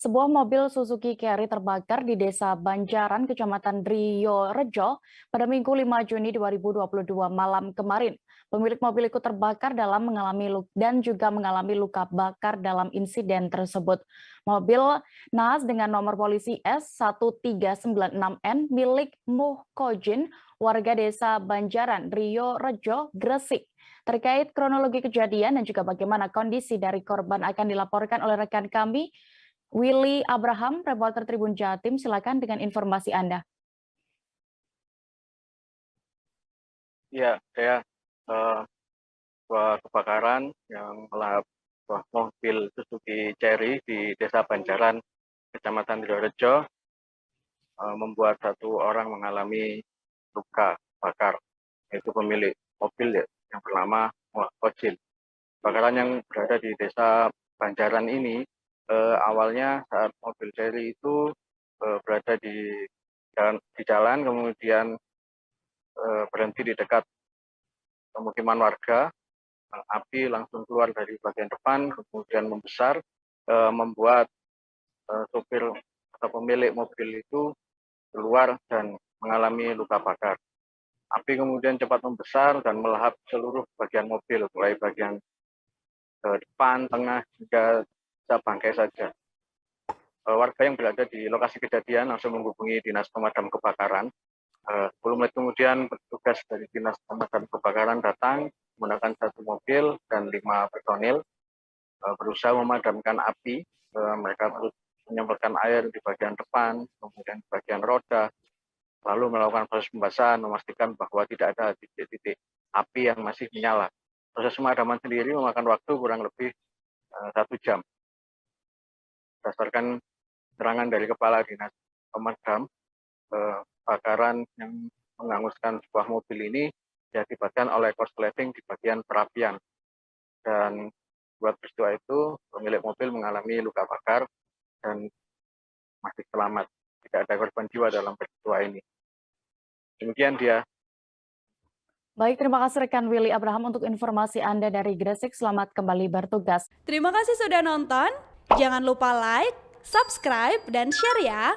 Sebuah mobil Suzuki Carry terbakar di Desa Banjaran, Kecamatan Driorejo pada Minggu 5 Juni 2022 malam kemarin. Pemilik mobil ikut terbakar dan juga mengalami luka bakar dalam insiden tersebut. Mobil naas dengan nomor polisi S1396N milik Muhkojin, warga Desa Banjaran, Driorejo, Gresik. Terkait kronologi kejadian dan juga bagaimana kondisi dari korban akan dilaporkan oleh rekan kami, Willy Abraham, reporter Tribun Jatim, silakan dengan informasi Anda. Ya, sebuah kebakaran yang melahap sebuah mobil Suzuki Carry di Desa Banjaran, Kecamatan Driorejo, membuat satu orang mengalami luka bakar, yaitu pemilik mobil yang bernama Muhkojin. Kebakaran yang berada di Desa Banjaran ini awalnya saat mobil Carry itu berada di jalan, kemudian berhenti di dekat pemukiman warga. Api langsung keluar dari bagian depan, kemudian membesar, membuat sopir atau pemilik mobil itu keluar dan mengalami luka bakar. Api kemudian cepat membesar dan melahap seluruh bagian mobil, mulai bagian depan, tengah, hingga bangkai saja. Warga yang berada di lokasi kejadian langsung menghubungi Dinas Pemadam Kebakaran. 10 menit kemudian petugas dari Dinas Pemadam Kebakaran datang menggunakan satu mobil dan 5 personil berusaha memadamkan api. Mereka menyemprotkan air di bagian depan, kemudian di bagian roda, lalu melakukan proses pembasahan, memastikan bahwa tidak ada titik-titik api yang masih menyala. Proses pemadaman sendiri memakan waktu kurang lebih 1 jam. Berdasarkan keterangan dari Kepala Dinas Pemadam, kebakaran yang menghanguskan sebuah mobil ini diakibatkan oleh korsleting di bagian perapian. Dan buat peristiwa itu, pemilik mobil mengalami luka bakar dan masih selamat. Tidak ada korban jiwa dalam peristiwa ini. Demikian dia. Baik, terima kasih rekan Willy Abraham untuk informasi Anda dari Gresik. Selamat kembali bertugas. Terima kasih sudah nonton. Jangan lupa like, subscribe, dan share ya.